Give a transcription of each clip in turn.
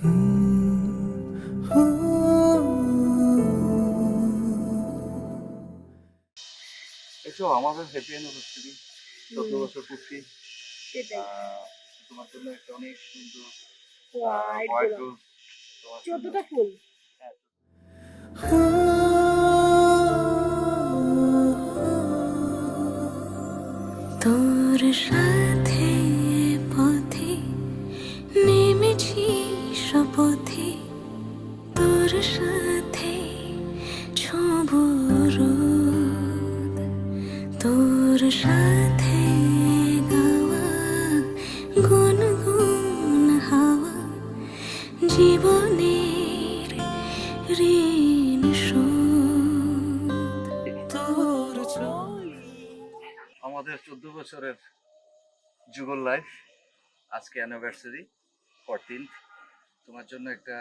এসো আমাদের happy anniversary 14 বছর পূর্তি। সেটাই। তোমার জন্য একটা অনেক সুন্দর হোয়াইট হোয়াইট গোলাপ। রোজ তোমার জন্য। 14টা ফুল। হ্যাঁ, তোর সাথে পথে নেমেছি শপথে, তোর সাথে ছোঁব রোদ, তোর সাথে গাওয়া গুনগুন হাওয়া জীবনের ঋণ শোধ। তোর আমাদের 14 বছরের যুগল লাইফ আজকে অ্যানিভার্সারি 14th। তোমার জন্য একটা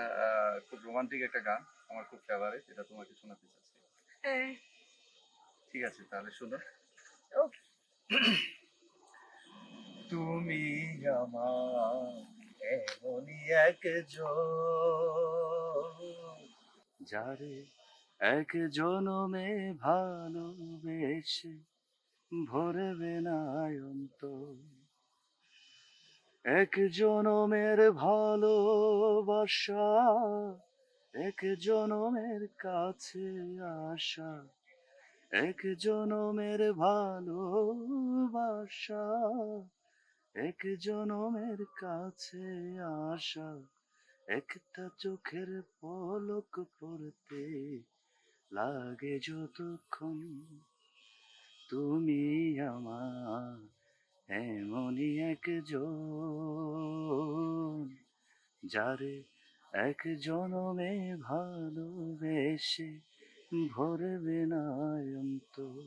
খুব রোমান্টিক একটা গান আমার খুব ফেভারিট, এটা তোমাকে শোনাতে চাচ্ছি। হ্যাঁ। ঠিক আছে, তাহলে শোনো। ওকে। তুমি আমার এমনই একজন, যারে এক জনমে ভালোবেসে ভরবে না অন্তর। এক জনমের ভালোবাসা, এক জনমের কাছে আসা, এক জনমের ভালোবাসা, এক জনমের কাছে আসা, একটা চোখের পলক পড়তে লাগে যতক্ষণ। তুমি আমার এমনই একজন, যারে এক জনমে ভালোবেসে ভরবে না অন্তর।